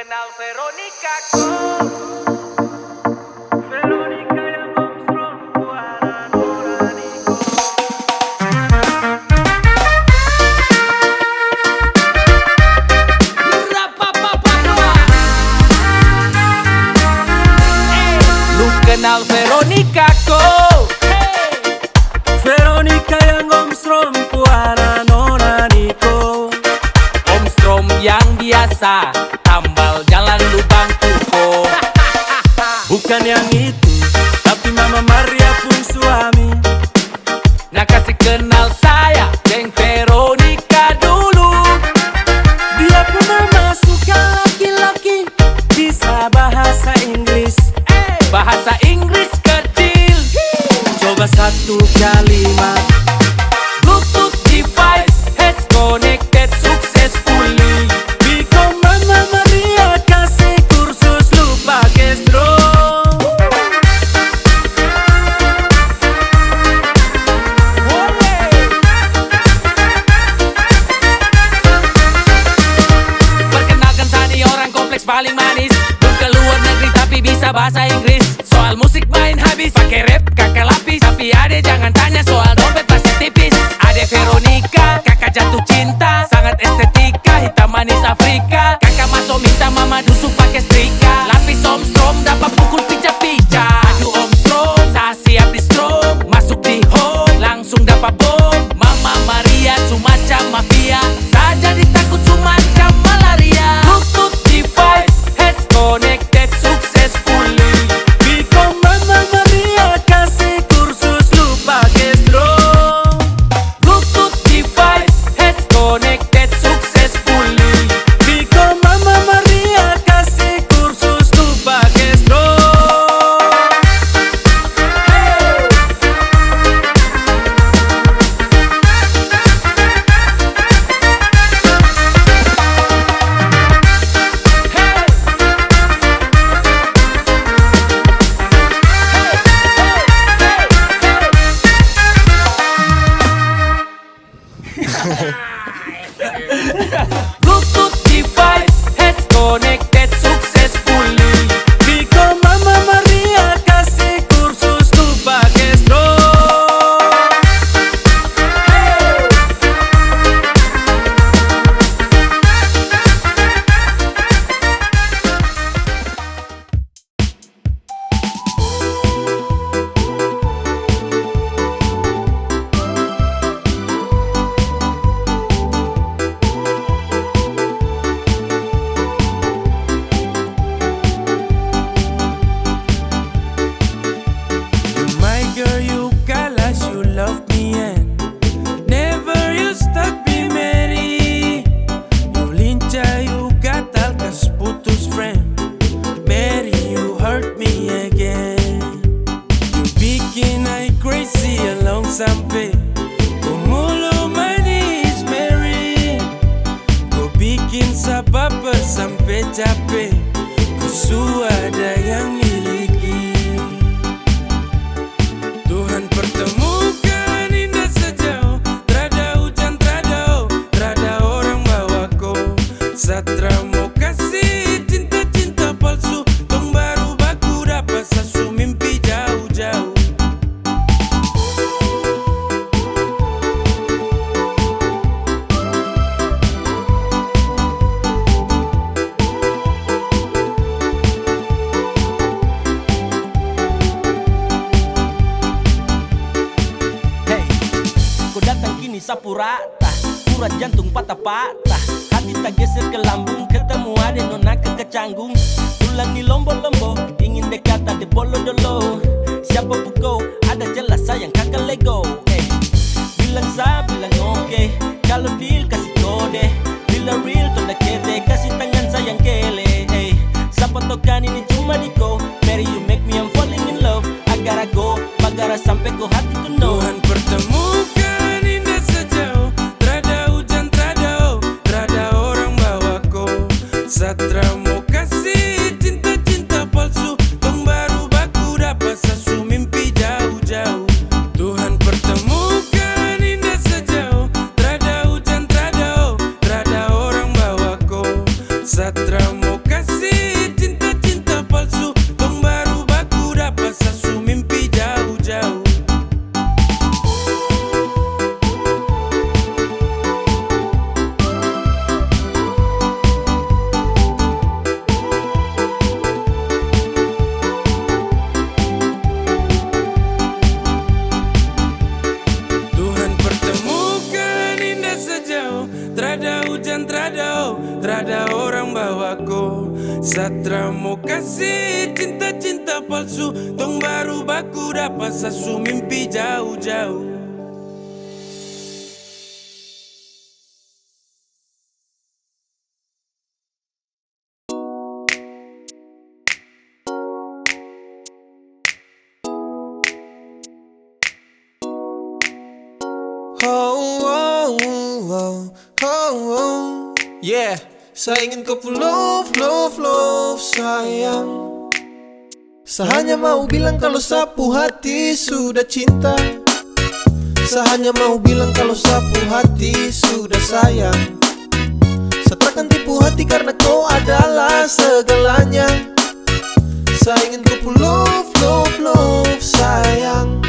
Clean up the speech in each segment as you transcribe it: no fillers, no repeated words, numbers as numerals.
kenal Veronica Veronica yang gomstrong buaran Noraniko. Lu kenal Veronica ko? Veronica yang gomstrong buaran Noraniko. Gomstrom yang biasa tambal jalan lubang tuko. Bukan yang itu, tapi Mama Maria pun suami. Nak kasih kenal saya Deng Veronica dulu. Dia pun Mama suka laki-laki bisa bahasa Inggris. Bahasa Inggris kecil. Coba satu kalimat. Bluetooth device has connected successfully. Because Mama Maria kasih kursus lu pakai strong. Perkenalkan Sani, orang kompleks paling manis. Belum ke luar negeri tapi bisa bahasa Inggris. Soal musik main habis, pakai rap kakak lapis. Tapi ade jangan tanya soal dompet pasti tipis. Ade Veronica, kakak jatuh cinta. Sangat estetika, hitam manis Afrika. Kakak masuk minta mama dusuk pakai setrika. Lapis Omstrom dapat pukul pica-pica. Aduh Omstrom, saya siap di strom. Masuk di home, langsung dapat bom. Mama Maria semacam mafia. Saya jadi takut semacam malaria. Bluetooth device has connected successfully. Because Mama Maria kasih kursus lu pakai strong. Bluetooth device has connected successfully. Because Mama Maria kasih kursus lu pakai strong. Bluetooth device has connected successfully. Because Mama Maria kasih kursus lu pakai strong. My girl, you galas, you love me and never you stop be Mary. You lincah, you gatal, kas putus friend. Mary, you hurt me again. You bikin I crazy along sampai Kumulo manis Mary. Kau bikin sababar sampai capek. Ku ada yang miliki. Tuhan pertemukan indah sejauh. Trada hujan, trada orang bawaku. Satra mau kasih cinta-cinta palsu. Tong baru baku dapat sasu mimpi jauh-jauh. Hey, kau datang kini sapu rata. Urat jantung patah-patah. Hati tak geser ke lambung. Ketemu ada nona kecanggung. Tulang di lombo-lombo. Ingin dekat ada bolo-dolo. Siapa pukau? Ada jelas sayang kakak Lego. Bilang sa, bilang oke. Kalau deal kasih kode. Bila real tanda kete. Kasih tangan sayang kele. Siapa tokan ini cuma diko. Mary you make me I'm falling in love. Agar go, bagara sampai ko hati to know. Tuhan pertemukan indah sejauh. Trada hujan, trada orang bawaku. Satra mau kasih cinta-cinta palsu. Tong baru baku dapat sasu mimpi jauh-jauh. Tuhan pertemukan indah sejauh. Trada hujan, trada orang bawaku. Satra mau kasih ada orang bawaku. Satra mau kasih cinta-cinta palsu, tong baru baku dapat sasu mimpi jauh-jauh. Yeah, saya ingin kau love sayang. Saya hanya mau bilang kalau sapu hati sudah cinta. Saya hanya mau bilang kalau sapu hati sudah sayang. Saya takkan tipu hati karena kau adalah segalanya. Saya ingin kau love sayang.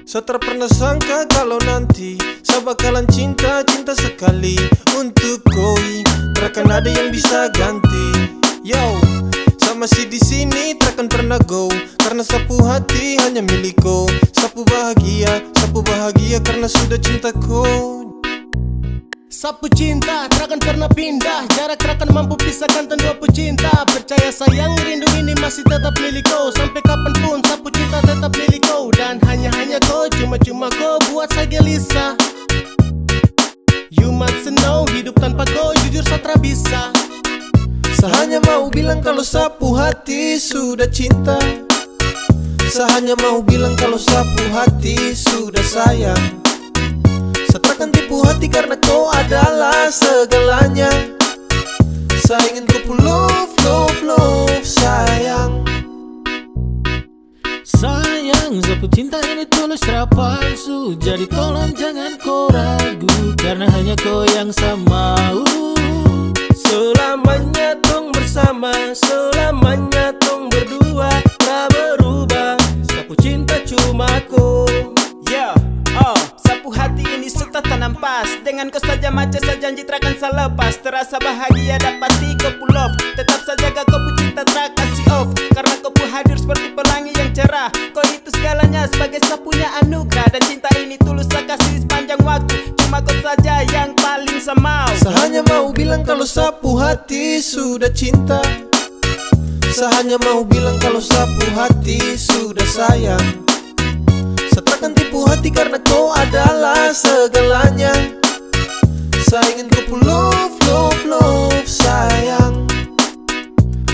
Saya tak pernah sangka kalau nanti saya bakalan cinta sekali untuk koi. Takkan ada yang bisa ganti. Yo, saya masih di sini takkan pernah go, karena sapu hati hanya milikku. Sapu bahagia karena sudah cintaku. Sapu cinta takkan pernah pindah, jarak takkan mampu pisahkan dua pecinta. Percaya sayang, rindu ini masih tetap milikku. Sampai kapanpun sapu cinta tetap milikku. Dan hanya kau, cuma kau buat saya gelisah. You must know, hidup tanpa kau jujur saya tak bisa. Saya hanya mau bilang kalau sapu hati sudah cinta. Saya hanya mau bilang kalau sapu hati sudah sayang. Saya takkan tipu hati karena kau adalah segalanya. Saya ingin kau love sayang. Sayang, sapu cinta ini tulus tak palsu. Jadi tolong jangan kau ragu, karena hanya kau yang saya mau. Selamanya tong bersama, selamanya tong berdua, tak berubah. Sapu cinta cuma kau. Yeah, sapu hati ini sudah tanam pas. Dengan kau saja maca saya janji takkan saya lepas. Terasa bahagia dapati kau pull off. Tetap saja kau cinta tak kasih off, karena kau hadir seperti pelangi yang cerah. Kau itu segalanya sebagai sapunya anugerah. Dan cinta ini tulus saya kasih sepanjang waktu. Cuma kau saja yang paling saya mau. Saya hanya mau bilang kalau sapu hati sudah cinta. Saya hanya mau bilang kalau sapu hati sudah sayang. Saya takkan tipu hati karena kau adalah segalanya. Saya ingin kau love sayang.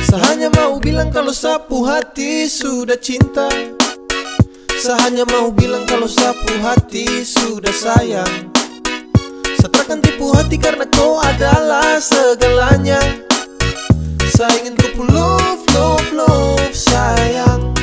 Saya hanya mau bilang kalau sapu hati sudah cinta. Saya hanya mau bilang kalau sapu hati sudah sayang. Saya takkan tipu hati karena kau adalah segalanya. Saya ingin kau love sayang.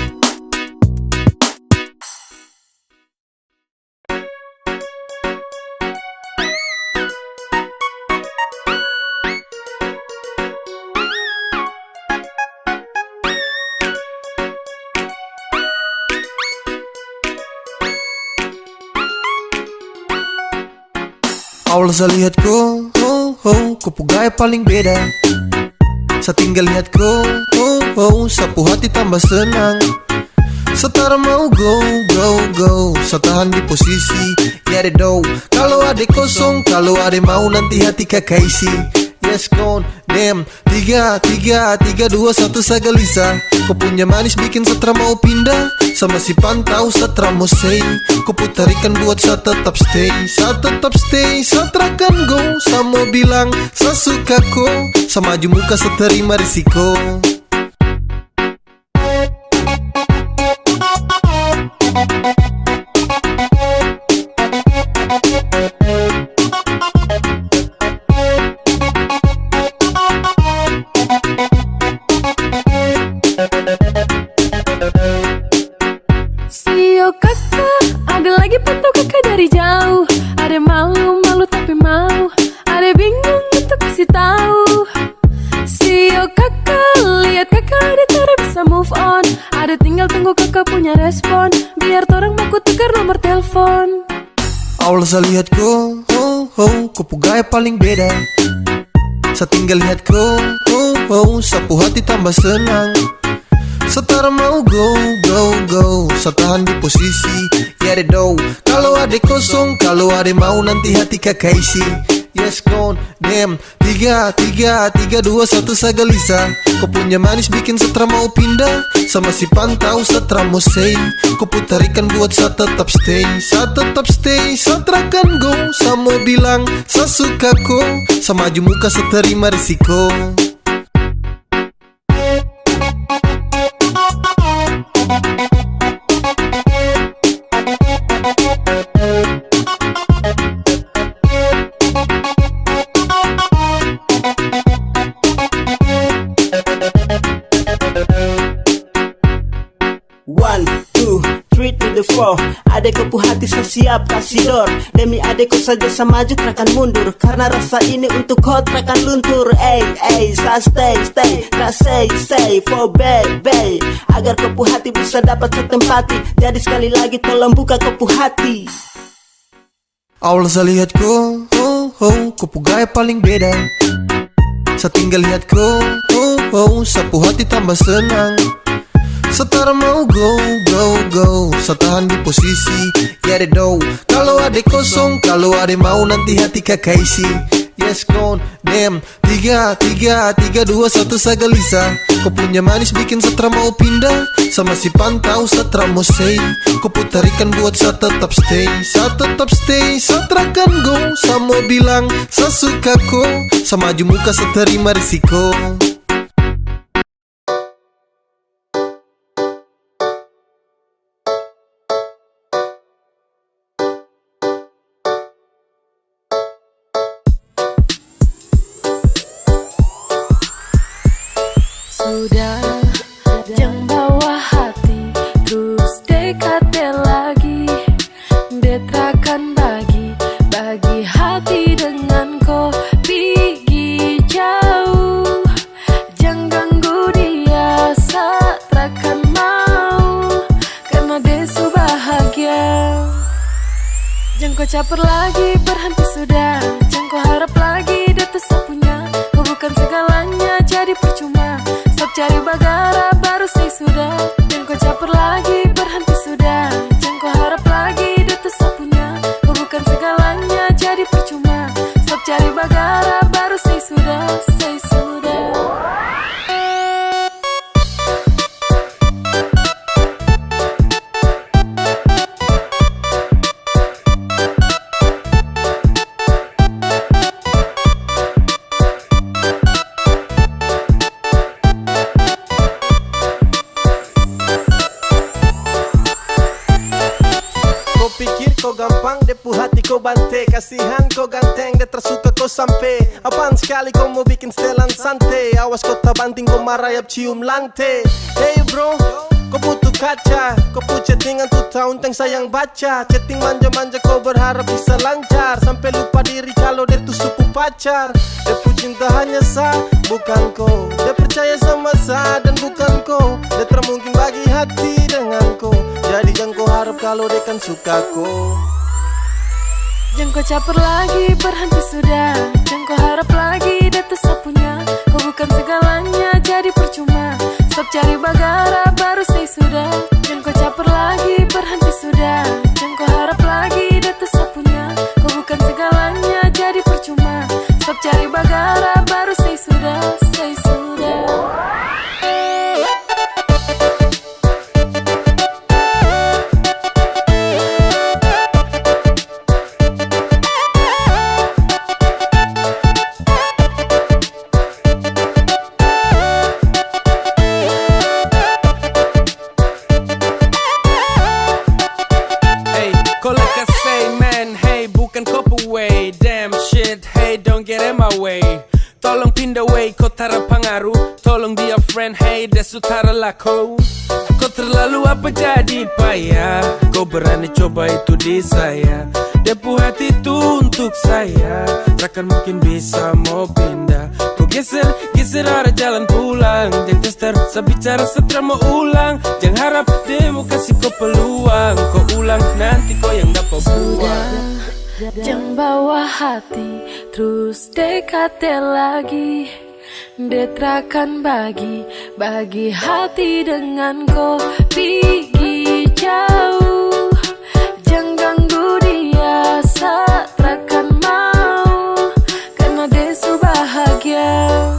Awal saya lihat kau gaya paling beda. Saya tinggal lihat kau, sapu hati tambah senang. Setara mau go. Saya tahan di posisi, ya deh do. Kalau ada kosong, kalau ada mau nanti hati kakak isi. Yes gone, damn. 3, 2, 1 saya gelisah. Kau punya manis bikin setra mau pindah. Sama si pantau setra mau say. Kau putarikan buat saya tetap stay. Saya terakan go. Saya mau bilang saya suka kau. Sama maju muka saya terima risiko. Sio kakak, ada lagi pantau kakak dari jauh. Ada malu tapi mau. Ada bingung untuk kasih tahu. Sio kakak, lihat kakak ada cara bisa move on. Ada tinggal tunggu kakak punya respon. Biar orang mau tukar nomor telepon. Awal saya lihat kau gaya paling beda. Saya tinggal lihat kau, sapu hati tambah senang. Setara mau go. Saya tahan di posisi, ya deh do. Kalau ada kosong, kalau ada mau nanti hati kakak isi. Yes gone, damn. 3, 2, 1 saya gelisah. Kau punya manis bikin setra mau pindah. Sama si pantau setra mau say. Kau putarikan buat saya tetap stay. Saya tetap stay, saya terakan go. Saya mau bilang, saya suka kau. Sama maju muka saya terima risiko. One, two, three to the four. Adekku hati saya siap kasih door. Demi adekku saja saya maju takkan mundur. Karena rasa ini untuk kau takkan luntur. Saya stay, tak say for baby. Agar kepu hati bisa dapat setempati. Jadi sekali lagi tolong buka kepu hati. Awal saya lihat kau, kepu gaya paling beda. Saya tinggal lihat kau, sapu hati tambah senang. Setara mau go, saya tahan di posisi. Ya deh do, kalau ada kosong, kalau ada mau nanti hati kakak isi. Yes gone, damn. 3, 2, 1 saya gelisah. Kau punya manis bikin setra mau pindah. Sama si pantau setra mau say. Kau putarikan buat saya tetap stay. Saya tetap stay, saya terakan go. Saya mau bilang, saya suka kau. Saya maju muka saya terima risiko. Sudah, jangan bawa hati, terus dekati lagi. Detrakan bagi hati dengan kau pergi jauh. Jangan ganggu dia, satrakan mau, karena dia su bahagia. Jangan kau caper lagi, berhenti sudah. Jangan kau harap lagi, dia tuh sapunya. Kau bukan segalanya, jadi percuma. Stop cari bagara, baru saya sudah. Jangan kau caper lagi, berhenti sudah. Jangan kau harap lagi, dia tuh sapunya. Kau bukan segalanya, jadi percuma. Stop cari bagara, baru saya sudah, saya sudah. Pikir kau gampang, depu hati kau bante. Kasihan kau ganteng, dia tersuka kau sampai. Apaan sekali kau mau bikin setelan santai. Awas kau tak banting, kau marayap cium lantai. Hey bro, kau butuh kaca. Kau pun chattingan tuh tahun teng sayang baca. Chatting manja-manja kau berharap bisa lancar. Sampai lupa diri kalau dia tuh suku pacar. Depu cinta hanya sah, bukan kau. Dia percaya sama sah dan bukan kau. Dia termungkin bagi hati dengan kau. Jadi jangan kau harap kalau dia kan suka kau. Jangan kau caper lagi, berhenti sudah. Jangan kau harap lagi, dia tuh sapunya. Kau bukan segalanya, jadi percuma. Stop cari bagara, baru saya sudah. Jangan kau caper lagi, berhenti sudah. Jangan kau harap lagi, dia tuh sapunya. Kau bukan segalanya, jadi percuma. Stop cari bagara, baru saya sudah, saya sudah. Tolong pindah way, kau tara pengaruh. Tolong dia friend, hey dia sutara laku. Kau terlalu apa jadi payah. Kau berani coba itu di saya. Depu hati itu untuk saya. Takkan mungkin bisa mau pindah. Kau geser arah jalan pulang. Jangan tester, saya bicara setelah mau ulang. Jangan harap dia mau kasih kau peluang. Kau ulang, nanti kau yang dapat buang. Jangan bawa hati, terus dekati lagi. Detrakan bagi hati dengan kau pergi jauh. Jangan ganggu dia, satrakan mau, sayang.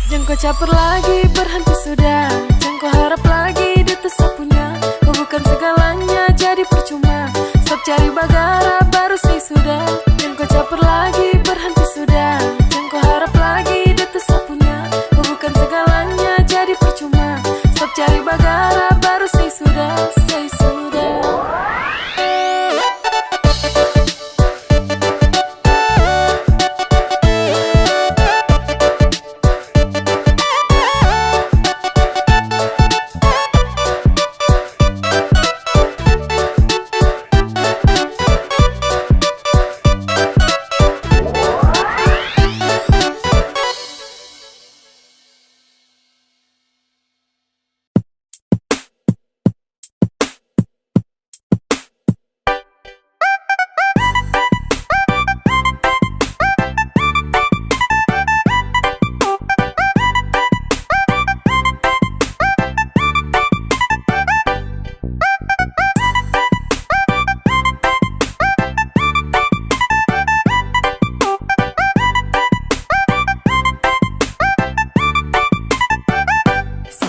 Jangan kau caper lagi, berhenti sudah. Jangan kau harap lagi dia tetap punya. Kau bukan segalanya, jadi percuma. Stop cari bagara, baru say sudah. Jangan kau caper lagi, berhenti sudah. Jangan kau harap lagi dia tetap punya. Kau bukan segalanya, jadi percuma. Stop cari bagara, baru say sudah, say sudah.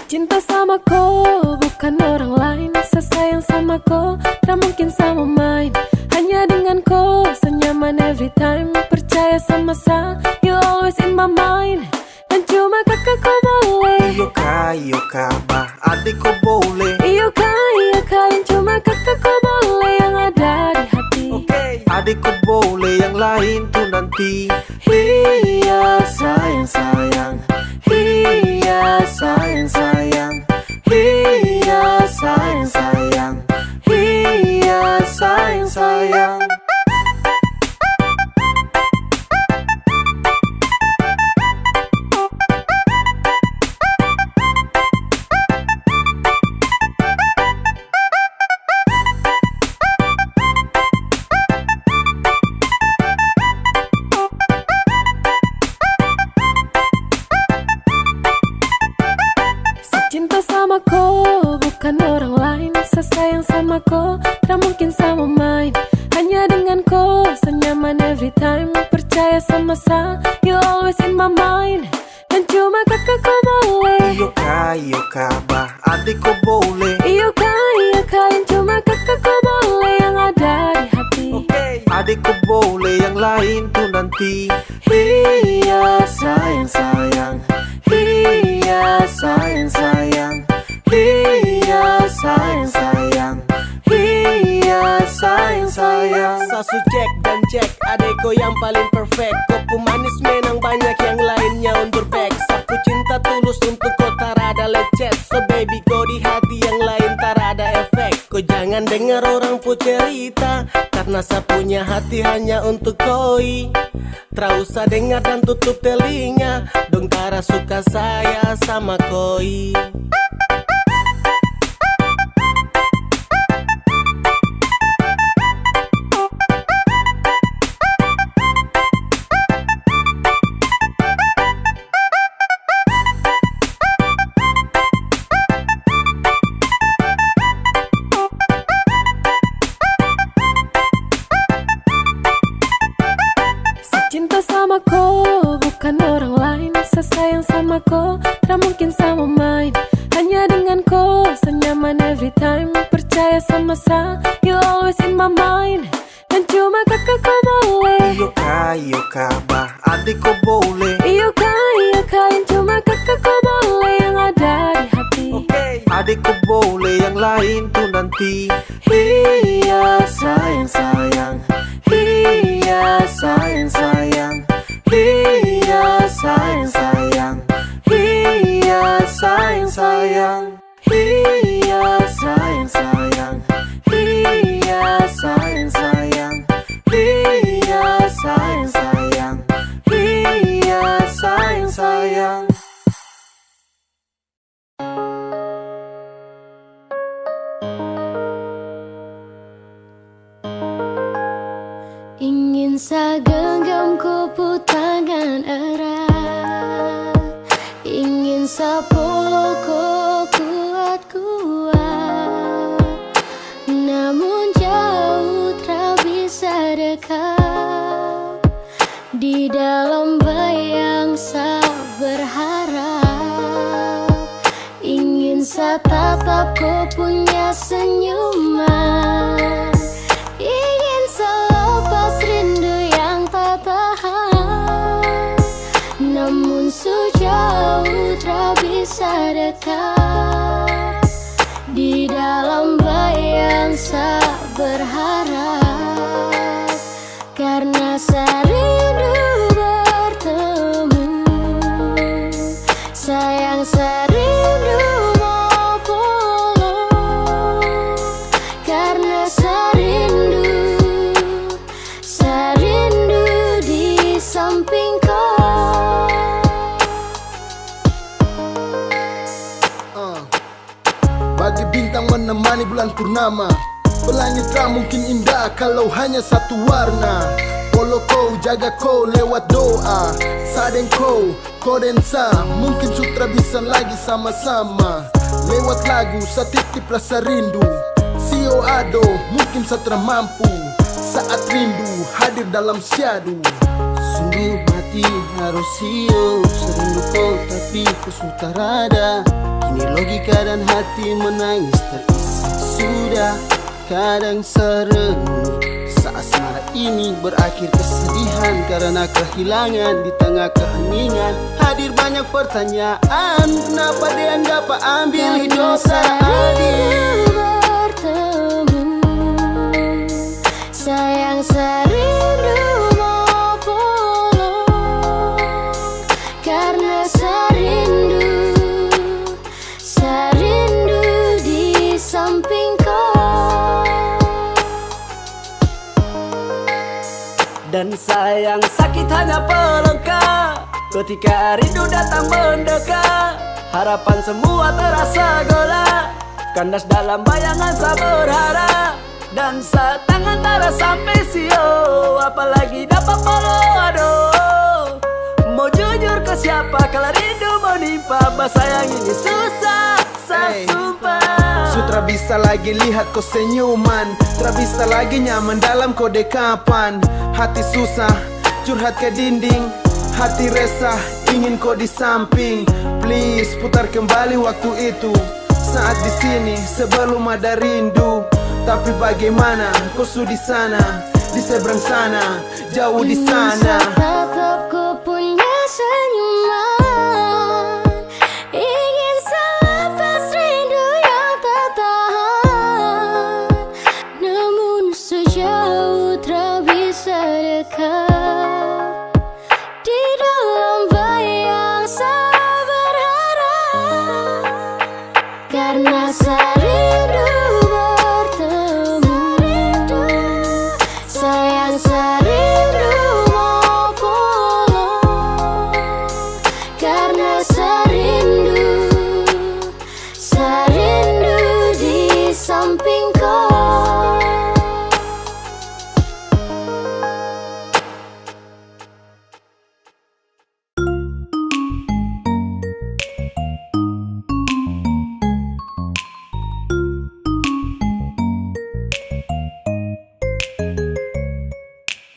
Cinta sama kau, bukan orang lain. Sesayang sama kau, tak mungkin sama main. Hanya dengan kau, senyaman every time. Percaya sama saya, you always in my mind. Dan cuma kakak kau boleh. Iyo kak, bah adik kau boleh. Iyo kak, yang cuma kakak kau boleh. Yang ada di hati. Adik kau boleh, yang lain tuh nanti. Iya sayang. Iya sayang. Iya sayang. Iya sayang. Cinta sama kau, bukan orang lain. Sesayang sama kau, tak mungkin sama main. Hanya dengan kau, senyaman every time. Percaya sama saya, you always in my mind. Dan cuma kakak kau boleh. Iyo kak, bah adik kau boleh. Iyo kak, yang cuma kakak kau boleh. Yang ada di hati. Adik kau boleh, yang lain tuh nanti. Iya sayang. Iya sayang. Iya sayang. Iya sayang. Sasu cek dan cek, adeko yang paling perfect. Kau pemanis menang banyak yang lainnya undur back. Sapu cinta tulus untuk kau tarada lecet. So baby kau di hati yang lain tarada efek. Kau jangan dengar orang pun cerita, karena sapunya hati hanya untuk koi. Tra usah dengar dan tutup telinga, dong tara suka saya sama koi. Cinta sama kau, bukan orang lain. Sesayang sama kau, tak mungkin sama main. Hanya dengan kau, senyaman every time. Percaya sama saya, you always in my mind. Dan cuma kakak kau boleh. Iyo kak, bah adik kau boleh. Iyo kak, yang cuma kakak kau boleh. Yang ada di hati. Adik kau boleh, yang lain tuh nanti. Iya sayang. Iya sayang. Iya sayang. Iya sayang. Iya sayang. Iya sayang. Iya sayang. Iya sayang. Ingin sa genggam kupu tangan erat, ingin sa peluk kuat-kuat. Namun jauh tak bisa dekat, di dalam bayang tatap kau punya senyuman. Ingin selepas rindu yang tak tahan, namun sejauh tak bisa dekat. Di dalam bayang saya berharap, karena saya rindu bertemu. Sayang, saya rindu mau pulang, karena saya rindu di samping kau. Bagi bintang menemani bulan purnama, pelangit tak mungkin indah kalau hanya satu warna. Polo kau, jaga kau lewat doa. Sadeng kau, kodensa, mungkin sutra bisa lagi sama-sama. Lewat lagu, setitip rasa rindu. Sio ado, mungkin satra mampu. Saat rindu, hadir dalam syadu. Sungguh mati harus sio, serindu kau tapi kau sudah rada. Kini logika dan hati menangis terisi. Sudah kadang serenung saat asmara ini berakhir kesedihan, karena kehilangan di tengah keheningan. Hadir banyak pertanyaan, kenapa dianggap ambil hidup adil. Bertemu, sayang, saya rindu mau pulang, karena saya rindu di samping kau. Dan sayang, sakit hanya pelengkap ketika rindu datang mendekat. Harapan semua terasa gelap, kandas dalam bayangan saya berharap. Dan saat tangan tara sampai sio, apalagi dapat follow, aduh. Mau jujur ke siapa kalau rindu menimpa, bahasa yang ini susah, saya sumpah. Sutra bisa lagi lihat kau senyuman, tak bisa lagi nyaman dalam kode kapan. Hati susah, curhat ke dinding, hati resah, ingin kau di samping. Please putar kembali waktu itu, saat di sini sebelum ada rindu. Tapi bagaimana kau sudah di sana, di seberang sana, jauh di sana. Tatap kau punya senyuman, ingin selepas rindu yang tak tahan, namun sejauh tak bisa dekat. Di dalam bayang saya berharap, karena saya rindu bertemu. Sayang, saya rindu mau pulang, karena saya rindu di samping kau.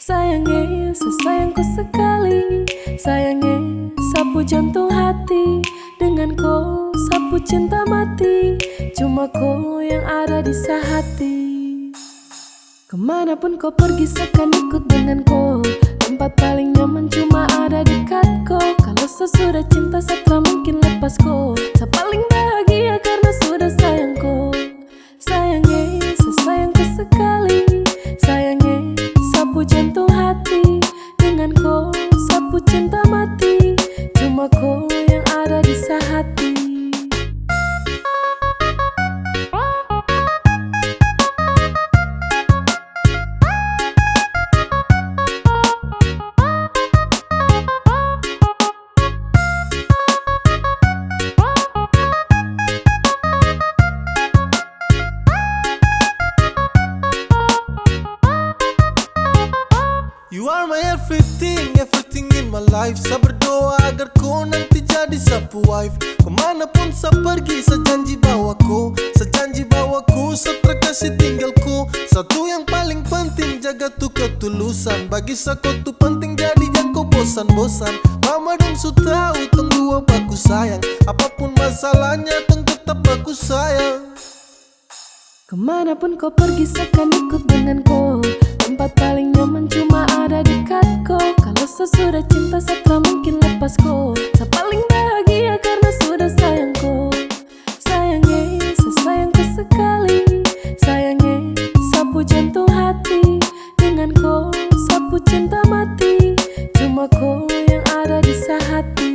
Sayangnya, sesayangku sekali. Sayangnya, sapu jantung hati. Dengan kau, sapu cinta mati. Cuma kau yang ada di sehati. Kemanapun kau pergi, seakan ikut dengan kau. Tempat paling nyaman cuma ada dekat kau. Kalau sesudah cinta, tak mungkin lepas kau. Saya paling bahagia karena sudah sayang kau. Sayangnya, sesayangku sekali. Sayangnya, sapu jantung hati. Dengan kau, sapu cinta mati. Cuma kau yang ada di sehati. You are my everything, everything in my life. Saya berdoa agar kau nanti jadi sapu wife. Kemanapun saya pergi, saya janji bawaku. Saya janji bawaku, saya terkasih tinggalku. Satu yang paling penting, jaga tuh ketulusan. Bagi saya kau tuh penting, jadi jangan kau bosan-bosan. Mama dong su tahu, tong dua baku sayang. Apapun masalahnya, tong tetap tetap aku sayang. Kemanapun kau pergi seakan ikut denganku. Tempat paling nyaman cuma ada dekatku. Kalau sesudah cinta setelah mungkin lepasku. Saya paling bahagia karena sudah sayangku. Sayangnya, sesayangku sekali. Sayangnya, sapu jantung hati. Denganku, sapu cinta mati. Cuma kau yang ada di hati.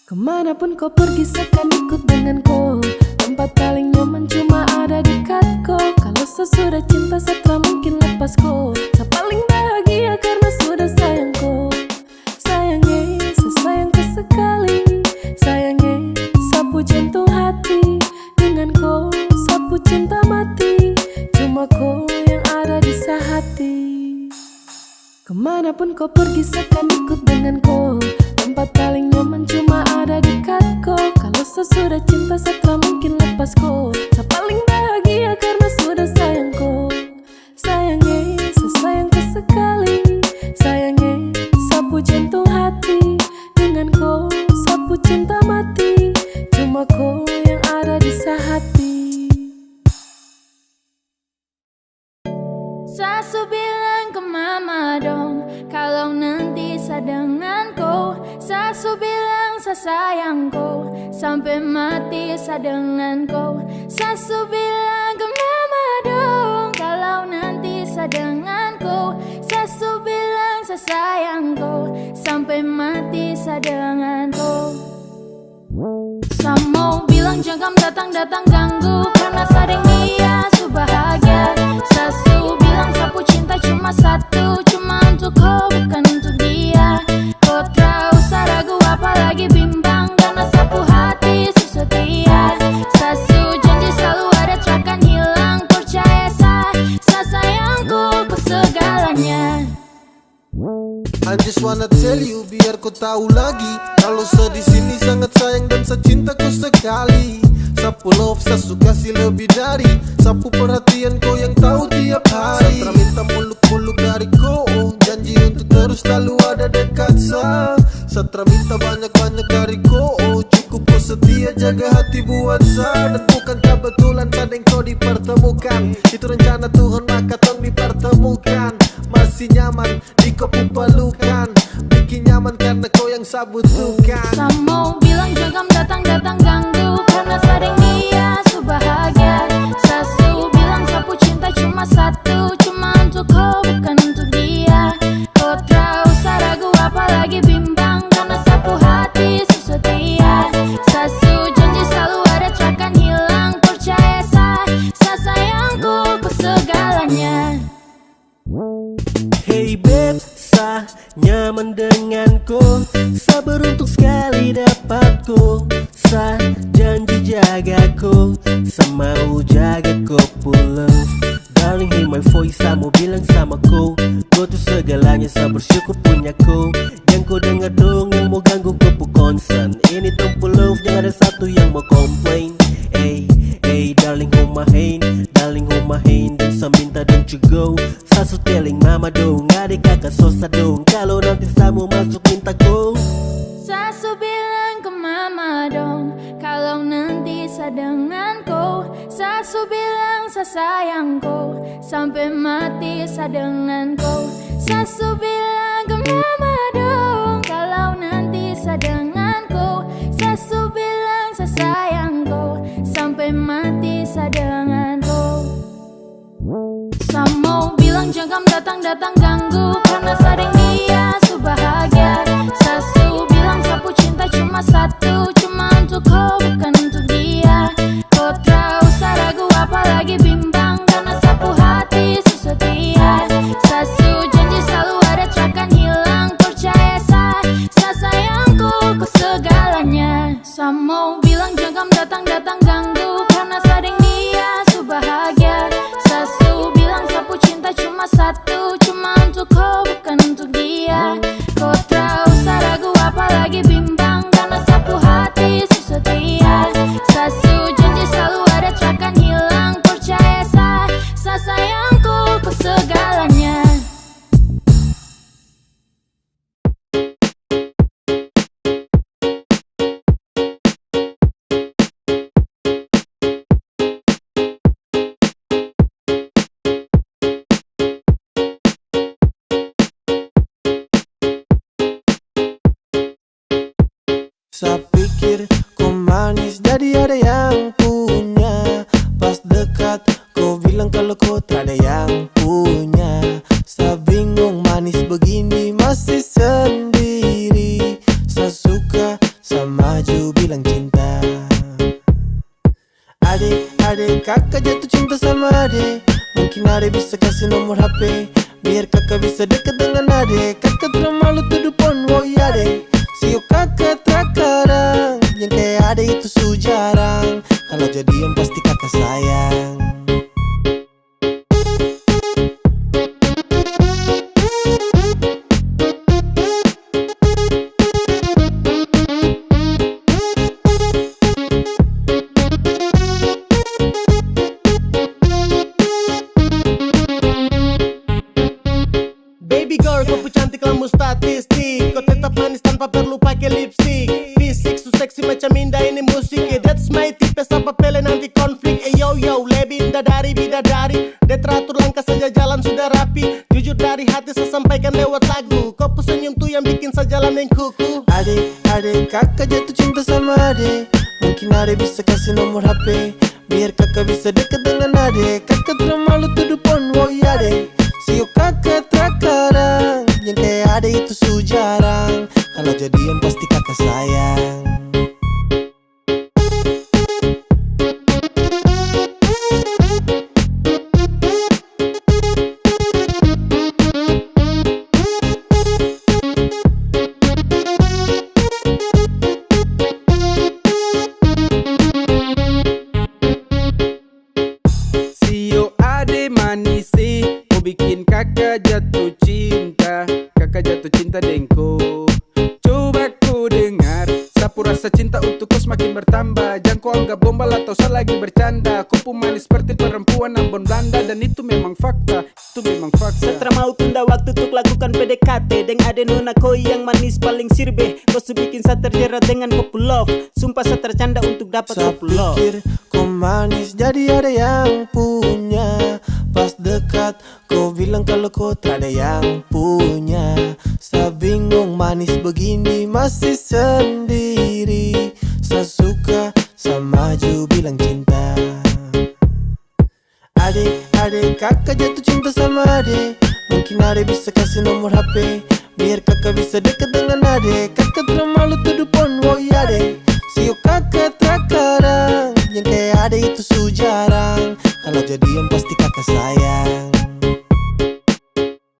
Kemanapun kau pergi seakan ikut denganku. Tempat paling nyaman cuma ada dekatku. Kalau sesudah cinta setelah mungkin lepasku. Saya paling bahagia karena sudah sayangku. Sayangnya, sesayangku sekali. Sayangnya, sapu jantung hati. Denganku, sapu cinta mati. Cuma kau yang ada di hati. Kemanapun kau pergi seakan ikut denganku. Tempat paling nyaman cuma ada dekatku. Kalau sesudah cinta setelah mungkin lepasku. Saya paling bahagia karena sudah sayangku. Sayangnya, sesayangku sekali. Sayangnya, sapu jantung hati. Denganku, sapu cinta mati. Cuma kau yang ada di hati. Sasu bilang ke mama dong, kalau nanti saya dengan kau. Sasu bilang saya sayang kau, sampai mati saya dengan kau. Sasu bilang ke mama dong, kalau nanti saya dengan kau. Sasu bilang saya sayang kau, sampai mati saya dengan kau. Saya mau bilang jangan datang-datang ganggu, karena sering dia su bahagia. Sasu bilang sapu cinta cuma satu, cuma untuk kau bukan untuk dia. Kau tak usah ragu apalagi bimbang, karena sapu hati su setia. Sasu janji selalu ada takkan hilang, percaya saya sayangku ke segalanya. I just wanna tell you biar kau tahu lagi, kalau sedih sini sangat sayang dan saya cinta kau sekali. Sapu love saya suka kasih lebih dari sapu perhatian kau yang tahu tiap hari. Saya minta muluk-muluk dari kau, janji untuk terus selalu ada dekat saya. Saya minta banyak-banyak dari kau, cukup kau setia jaga hati buat saya. Dan bukan kebetulan kadang kau dipertemukan, itu rencana Tuhan maka tong dipertemukan. Masih nyaman di kau pelukan, bikin nyaman karena kau yang saya butuhkan. Saya mau bilang jangan datang-datang ganggu, karena sering dia su bahagia. Sasu bilang sapu cinta cuma satu, cuma untuk kau bukan untuk dia. Kau tak usah ragu apalagi bimbang, karena sapu hati su setia. Sasu janji selalu ada takkan hilang, percaya saya sayangku ke segalanya. Hey babe, saya nyaman denganku. Saya beruntung sekali dapatku. Saya janji jagaku, saya mau jaga kau pulang. Darling, hear my voice, saya mau bilang sama kau. Kau tuh segalanya, saya bersyukur punya kau. Yang kau dengar dong yang mau ganggu kau pun concern. Ini tempat love, jangan ada satu yang mau komplain. Hey, hey darling, hold my hand. Darling, hold my hand. Dan saya minta don't you go. Saya so telling mama dong, adik kakak sosa dong. Kalau nanti saya mau masuk minta kau. Sasu bilang ke mama dong, kalau nanti saya dengan kau. Sasu bilang saya sayang kau, sampai mati saya dengan kau. Sasu bilang ke mama dong, kalau nanti saya dengan kau. Sasu bilang saya sayang kau, sampai mati saya dengan kau. Saya mau bilang jangan datang-datang ganggu, karena sering dia su bahagia. Sasu bilang sapu cinta cuma satu, cuma untuk kau bukan untuk dia. Kau tak usah ragu apalagi bimbang, karena sapu hati su setia. Sasu janji selalu ada takkan hilang, percaya HP, biar kakak bisa deket dengan adek. Kakak terlalu tuduh pon, woi adek. Sio kakak terkadang, yang kayak adek itu su jarang. Kalau jadian pasti kakak sayang. Baby girl, kau cantik lampu statistik. Kau tetap manis tanpa perlu pakai lipstick. Fisik su seksi macam indah ini musik. That's my tipe, apa pele nanti konflik. Yo yo, lebih indah dari bidadari. Dia teratur langkah saja jalan sudah rapi. Jujur dari hati saya sampaikan lewat lagu. Kau senyum tuh yang bikin saya jalan yang kuku. Adek, kakak jatuh cinta sama adek. Mungkin adek bisa kasih nomor HP, biar kakak bisa deket dengan adek. Kakak terlalu tuduh pon, woi adek. Sio kakak terkadang, yang kayak adek itu su jarang. Kalau jadian pasti kakak sayang. Sio ade manisi, kau bikin kakak jatuh cinta. Kakak jatuh cinta dengko. Coba kau dengar, sapu rasa cinta untuk kau semakin bertambah. Jangan kau anggap gombal atau saya lagi bercanda. Kau pun manis seperti perempuan Ambon Belanda. Dan itu memang fakta, itu memang fakta. Setelah mau tunda waktu untuk lakukan PDKT Deng ade nona koi yang manis paling sirbe. Kau bikin saya terjerat dengan kopu love. Sumpah saya tercanda untuk dapat Saya kopu love. pikir kau manis jadi ada yang punya. Pas dekat kau bilang kalau kau tak ada yang punya. Saya bingung manis begini masih sendiri. Saya suka, saya maju bilang cinta. Adek, kakak jatuh cinta sama adek. Mungkin adek bisa kasih nomor HP, biar kakak bisa deket dengan adek. Kakak terlalu tuduh pon, woi adek. Sio kakak terkadang, yang kayak adek itu su jarang. Kalau jadian pasti kakak sayang.